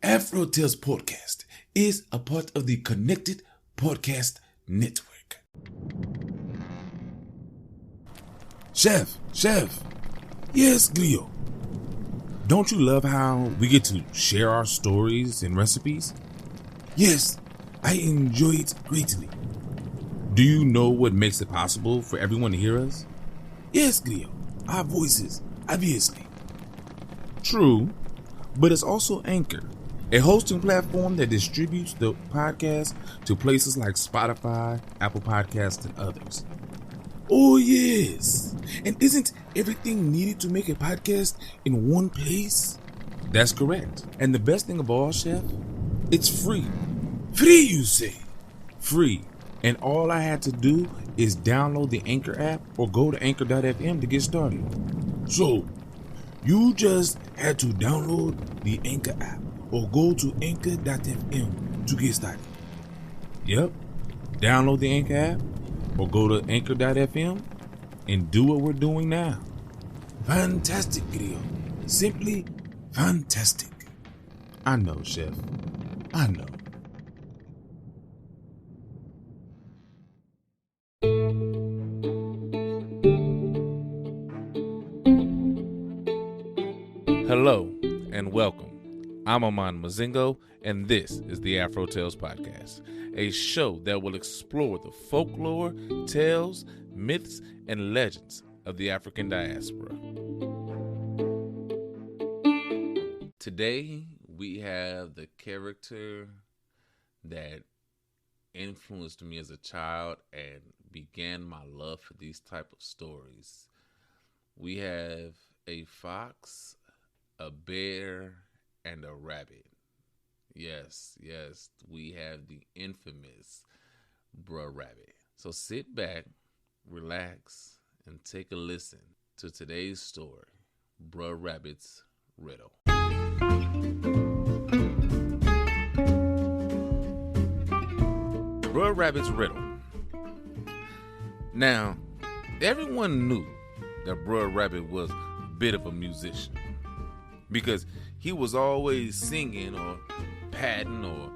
Afro Tales Podcast is a part of the Connected Podcast Network. Chef. Yes, Glio. Don't you love how we get to share our stories and recipes? Yes, I enjoy it greatly. Do you know what makes it possible for everyone to hear us? Yes, Glio. Our voices, obviously. True, but it's also Anchor, a hosting platform that distributes the podcast to places like Spotify, Apple Podcasts, and others. Oh, yes. And isn't everything needed to make a podcast in one place? That's correct. And the best thing of all, Chef, it's free. Free, you say? Free. And all I had to do is download the Anchor app or go to anchor.fm to get started. So, you just had to download the Anchor app or go to anchor.fm to get started. Yep, download the Anchor app or go to anchor.fm and do what we're doing now. Fantastic, Grio. Simply fantastic. I know, Chef. I know. Hello and welcome. I'm Aman Mazingo, and this is the AfroTales Podcast, a show that will explore the folklore, tales, myths, and legends of the African diaspora. Today, we have the character that influenced me as a child and began my love for these type of stories. We have a fox, a bear, and a rabbit. Yes, we have the infamous Bruh Rabbit. So sit back, relax, and take a listen to today's story, Bruh Rabbit's Riddle. Bruh Rabbit's Riddle. Now, everyone knew that Bruh Rabbit was a bit of a musician, because he was always singing or patting or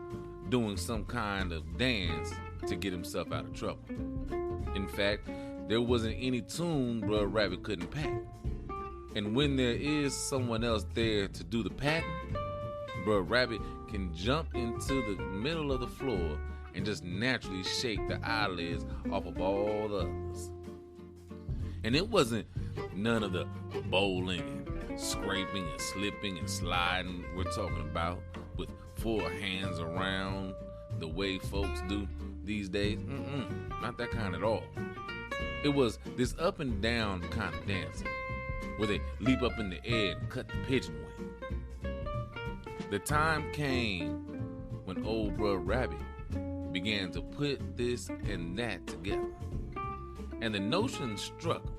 doing some kind of dance to get himself out of trouble. In fact, there wasn't any tune Bruh Rabbit couldn't pat. And when there is someone else there to do the patting, Bruh Rabbit can jump into the middle of the floor and just naturally shake the eyelids off of all the others. And it wasn't none of the bowling and scraping and slipping and sliding we're talking about with 4 hands around the way folks do these days. Not that kind at all. It was this up and down kind of dancing where they leap up in the air and cut the pigeon wing. The time came when old Bruh Rabbit began to put this and that together, and the notion struck him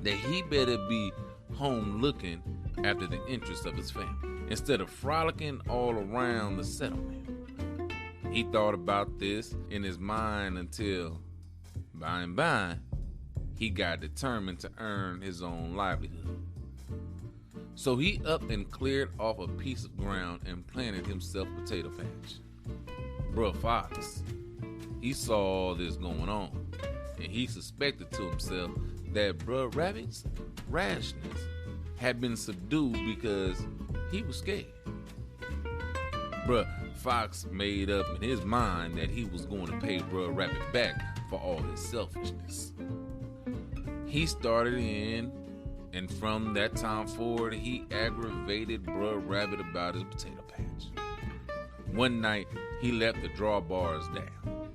that he better be home looking after the interests of his family instead of frolicking all around the settlement. He thought about this in his mind until by and by he got determined to earn his own livelihood. So he up and cleared off a piece of ground and planted himself a potato patch. Bruh Fox, he saw all this going on, and he suspected to himself that Bruh Rabbit's rashness had been subdued because he was scared. Bruh Fox made up in his mind that he was going to pay Bruh Rabbit back for all his selfishness. He started in, and from that time forward, he aggravated Bruh Rabbit about his potato patch. One night, he left the drawbars down.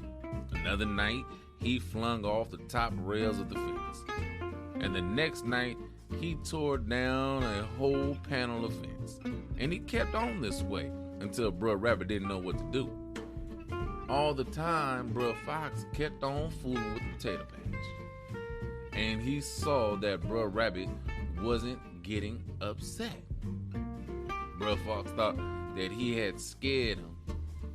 Another night, he flung off the top rails of the fence. And the next night, he tore down a whole panel of fence. And he kept on this way until Bruh Rabbit didn't know what to do. All the time, Bruh Fox kept on fooling with the potato patch. And he saw that Bruh Rabbit wasn't getting upset. Bruh Fox thought that he had scared him,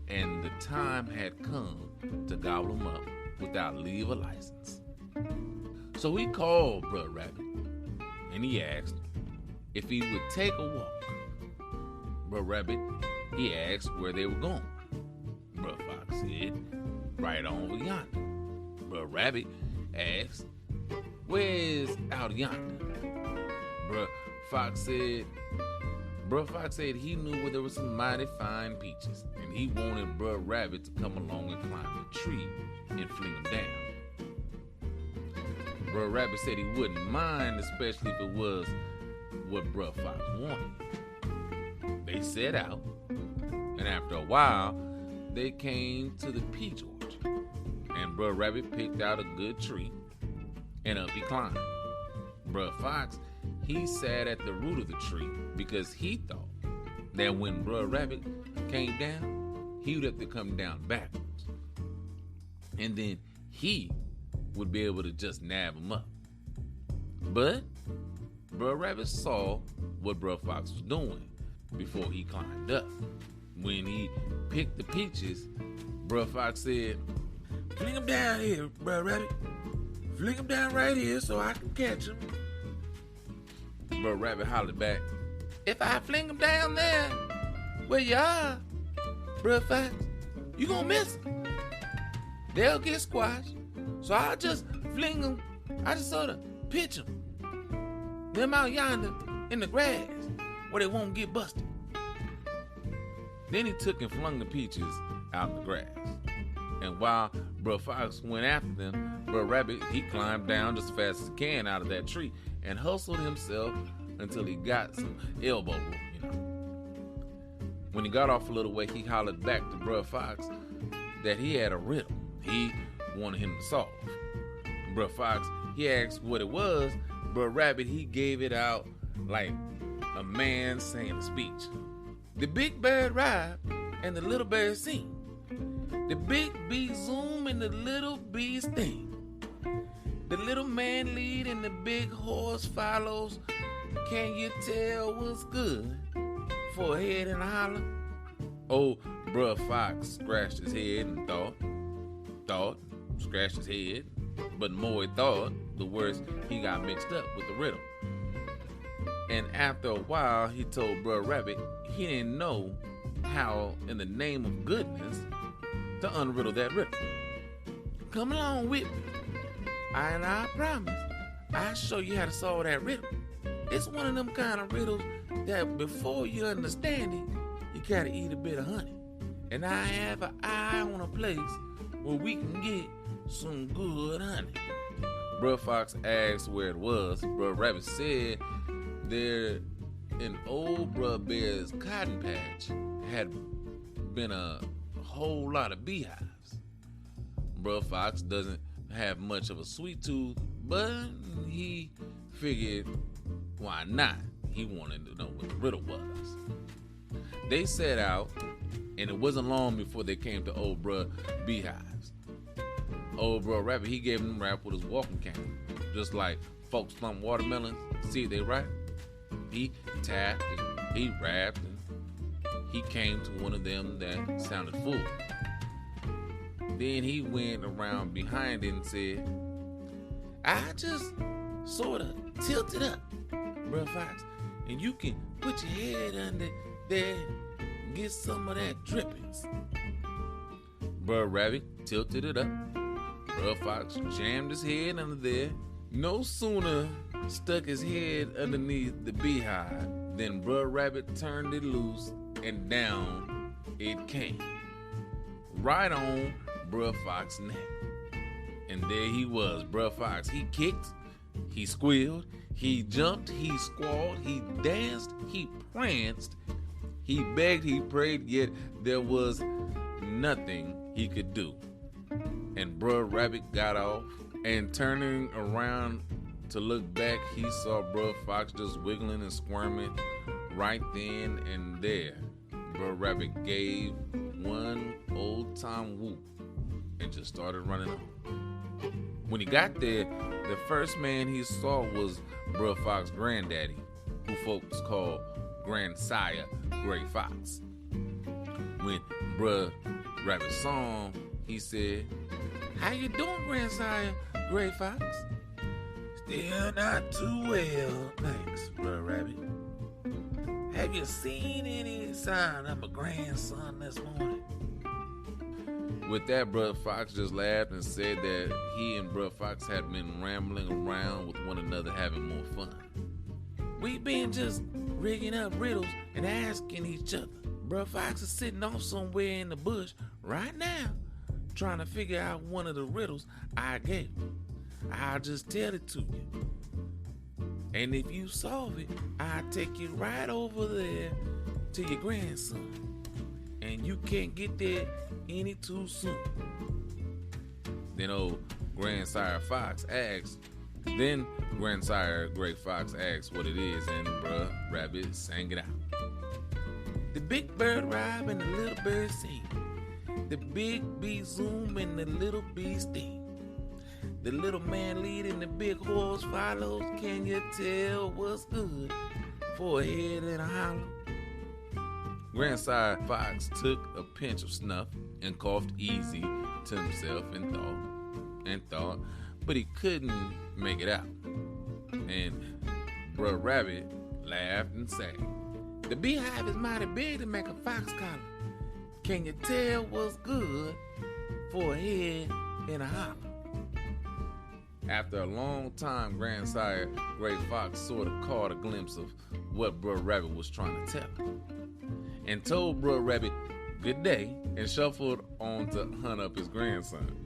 and the time had come to gobble him up without leave or license. So he called Bruh Rabbit, and he asked if he would take a walk. Bruh Rabbit he asked where they were going. Brer Fox said, right on over yonder. Brer Rabbit asked, where's out yonder? Brer Fox said he knew where there were some mighty fine peaches, and he wanted Brer Rabbit to come along and climb the tree and fling them down. Brer Rabbit said he wouldn't mind, especially if it was what Brer Fox wanted. They set out, and after a while, they came to the peach orchard, and Brer Rabbit picked out a good tree, and up he climbed. Brer Fox, he sat at the root of the tree because he thought that when Brer Rabbit came down, he would have to come down backwards, and then he would be able to just nab him up. But Brer Rabbit saw what Brer Fox was doing before he climbed up. When he picked the peaches, Brer Fox said, Fling him down here, Brer Rabbit. Fling him down right here so I can catch him. Brer Rabbit hollered back, if I fling him down there where you are, Brer Fox, you gonna miss them. They'll get squashed, so I'll just fling them. I just sort of pitch them. Them out yonder in the grass where they won't get busted. Then he took and flung the peaches out in the grass. And while Brer Fox went after them, Brer Rabbit, he climbed down just as fast as he can out of that tree and hustled himself until he got some elbow room, When he got off a little way, he hollered back to Brer Fox that he had a riddle he wanted him to solve. Brer Fox, he asked what it was. Brer Rabbit, he gave it out like a man saying a speech. The big bird ride and the little bird sing. The big bee zoom and the little bee sting. The little man lead and the big horse follows. Can you tell what's good for a head and a holler? Oh, Brer Fox scratched his head and thought, scratched his head. But the more he thought, the worse he got mixed up with the riddle. And after a while, he told Brer Rabbit he didn't know how, in the name of goodness, to unriddle that riddle. Come along with me, and I promise I'll show you how to solve that riddle. It's one of them kind of riddles that before you understand it, you gotta eat a bit of honey. And I have an eye on a place where we can get some good honey. Brer Fox asked where it was. Brer Rabbit said there in old Brer Bear's cotton patch had been a whole lot of beehives. Brer Fox doesn't have much of a sweet tooth, but he figured why not? He wanted to know what the riddle was. They set out, and it wasn't long before they came to old Brer Beehives. Old Brer Rabbit, he gave him a rap with his walking cane, just like folks thump watermelons. See, they right? He tapped and he rapped, and he came to one of them that sounded full. Then he went around behind it and said, I just sort of tilted up, Brer Fox, and you can put your head under there and get some of that drippings. Brer Rabbit tilted it up. Brer Fox jammed his head under there. No sooner stuck his head underneath the beehive than Brer Rabbit turned it loose and down it came. Right on Brer Fox's neck. And there he was, Brer Fox. He kicked, he squealed, he jumped, he squalled, he danced, he pranced, he begged, he prayed, yet there was nothing he could do. And Brer Rabbit got off, and turning around to look back, he saw Brer Fox just wiggling and squirming right then and there. Brer Rabbit gave one old-time whoop and just started running on. When he got there, the first man he saw was Brer Fox's granddaddy, who folks call Grandsire Gray Fox. When Brer Rabbit saw him, he said, "How you doing, Grandsire Gray Fox?" "Still not too well, thanks, Brer Rabbit." have you seen any sign of my grandson this morning? With that, Brother Fox just laughed and said that he and Brother Fox had been rambling around with one another having more fun. We been just rigging up riddles and asking each other. Brother Fox is sitting off somewhere in the bush right now trying to figure out one of the riddles I gave him. I'll just tell it to you. And if you solve it, I'll take you right over there to your grandson. And you can't get there any too soon. Then old Grandsire Fox asks, then Grandsire Great Fox asks what it is, and Bruh Rabbit sang it out. The big bird rhyme and the little bird sing. The big bee zoom and the little bee sting. The little man lead and the big horse follows. Can you tell what's good for a head and a hollow? Grandsire Fox took a pinch of snuff and coughed easy to himself and thought, but he couldn't make it out. And Brother Rabbit laughed and sang, the beehive is mighty big to make a fox collar. Can you tell what's good for a head and a hollow? After a long time, Grandsire Great Fox sort of caught a glimpse of what Brother Rabbit was trying to tell him, and told Brother Rabbit good day and shuffled on to hunt up his grandson.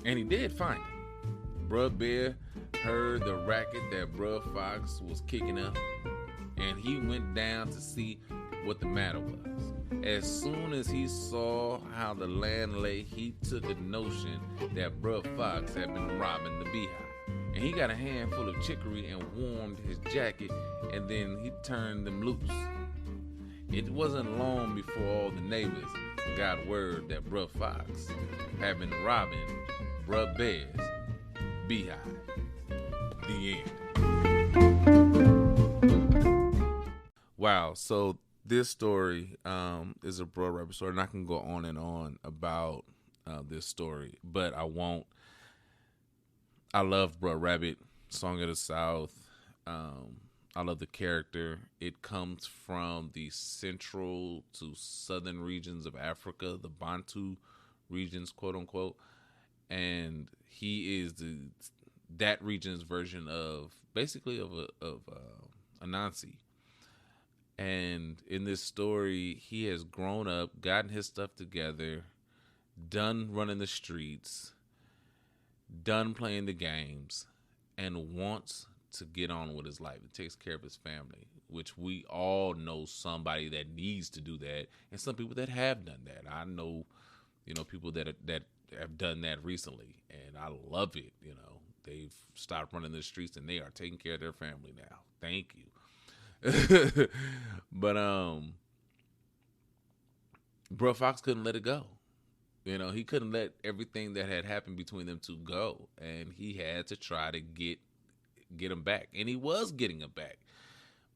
And he did find him. Brother Bear heard the racket that Brother Fox was kicking up, and he went down to see what the matter was. As soon as he saw how the land lay, he took a notion that Brother Fox had been robbing the beehive. And he got a handful of chicory and warmed his jacket, and then he turned them loose. It wasn't long before all the neighbors got word that Brother Fox had been robbing Brother Bear's beehive. The end. Wow, so this story is a Brother Rabbit story, and I can go on and on about this story, but I won't. I love Brother Rabbit, Song of the South. I love the character. It comes from the central to southern regions of Africa, the Bantu regions, quote unquote, and he is that region's version of basically of Anansi. And in this story, he has grown up, gotten his stuff together, done running the streets, done playing the games, and wants to get on with his life. He takes care of his family, which we all know somebody that needs to do that, and some people that have done that. I know, people that have done that recently, and I love it. They've stopped running the streets and they are taking care of their family now. Thank you. But Bro Fox couldn't let it go. He couldn't let everything that had happened between them two go, and he had to try to get him back, and he was getting him back,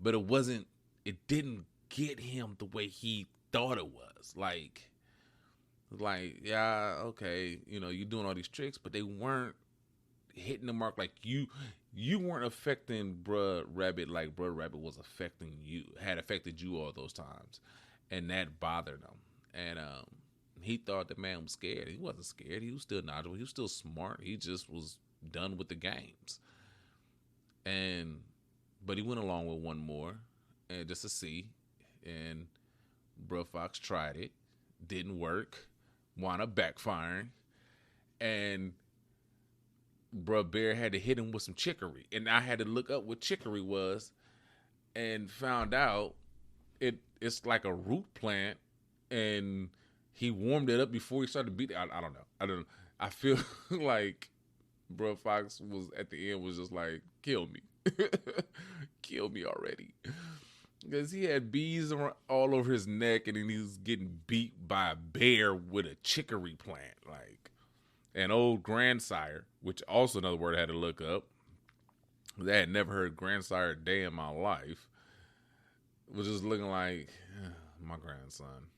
but it didn't get him the way he thought it was. Like, yeah, okay, you're doing all these tricks, but they weren't hitting the mark. Like you weren't affecting Bruh Rabbit like Bruh Rabbit was had affected you all those times, and that bothered him. And he thought the man was scared. He wasn't scared. He was still knowledgeable. He was still smart. He just was done with the games. But he went along with one more, and just to see. And Bruh Fox tried it, didn't work, wound up backfiring, and Bruh Bear had to hit him with some chicory. And I had to look up what chicory was, and found out it's like a root plant, and he warmed it up before he started beating. I don't know. I feel like Bruh Fox was at the end was just like, kill me. Kill me already. Because he had bees all over his neck, and then he was getting beat by a bear with a chicory plant. Like, an old grandsire, which also another word I had to look up. I had never heard grandsire a day in my life. Was just looking like, my grandson.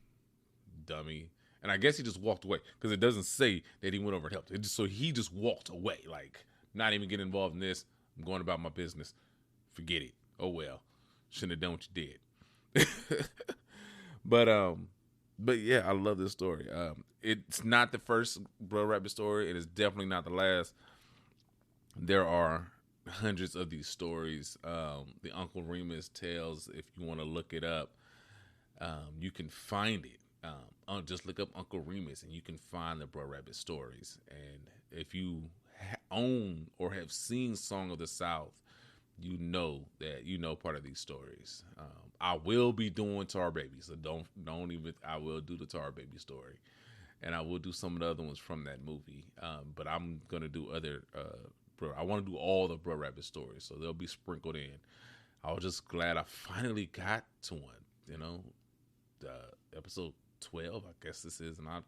Dummy. And I guess he just walked away, because it doesn't say that he went over and helped. So he just walked away, like, not even getting involved in this. I'm going about my business. Forget it. Oh well. Shouldn't have done what you But yeah, I love this story. It's not the first Bro Rabbit story. It is definitely not the last. There are hundreds of these stories. The Uncle Remus tales, if you want to look it up, you can find it. Just look up Uncle Remus and you can find the Bro Rabbit stories. And if you own or have seen Song of the South, you know that you know part of these stories. I will be doing Tar Baby, so don't even. I will do the Tar Baby story, and I will do some of the other ones from that movie. But I'm gonna do other. I want to do all the Bro Rabbit stories, so they'll be sprinkled in. I was just glad I finally got to one. You know, episode 12, I guess this is, and I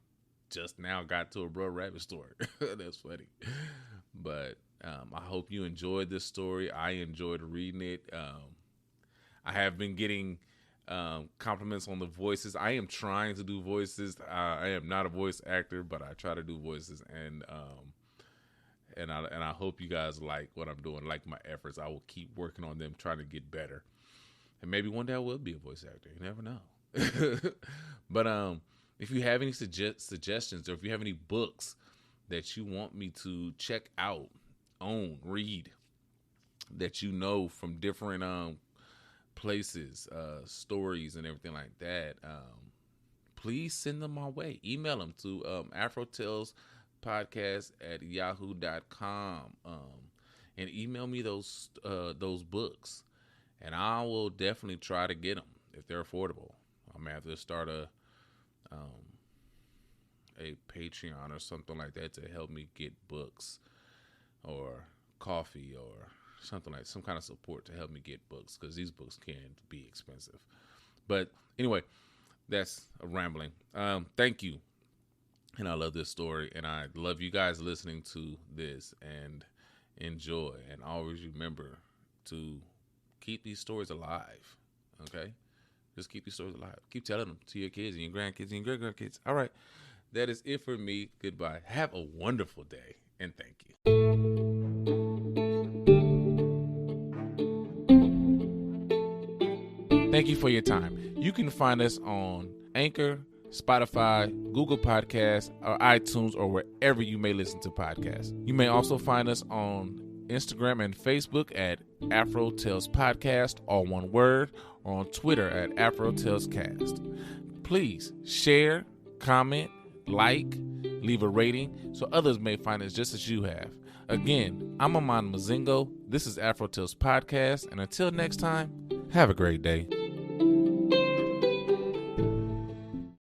just now got to a Bro Rabbit story. That's funny, but. I hope you enjoyed this story. I enjoyed reading it. I have been getting compliments on the voices. I am trying to do voices. I am not a voice actor, but I try to do voices, and I hope you guys like what I'm doing, like my efforts. I will keep working on them, trying to get better, and maybe one day I will be a voice actor. You never know. But if you have any suggestions, or if you have any books that you want me to check out, read, that you know from different places, stories and everything like that, please send them my way. Email them to AfroTalesPodcast@yahoo.com, and email me those books, and I will definitely try to get them if they're affordable. I'm gonna have to start a Patreon or something like that to help me get books, or coffee, or something, like some kind of support to help me get books, because these books can be expensive. But anyway, that's a rambling. Thank you, and I love this story, and I love you guys listening to this, and enjoy, and always remember to keep these stories alive. Okay, just keep these stories alive. Keep telling them to your kids and your grandkids and your great-grandkids. All right, that is it for me. Goodbye. Have a wonderful day, and thank you. Thank you for your time. You can find us on Anchor, Spotify, Google Podcasts, or iTunes, or wherever you may listen to podcasts. You may also find us on Instagram and Facebook at AfroTalesPodcast, all one word, or on Twitter at AfroTalesCast. Please share, comment, like, leave a rating so others may find us just as you have. Again, I'm Amon Mazingo. This is Afro Tales Podcast, and until next time, have a great day.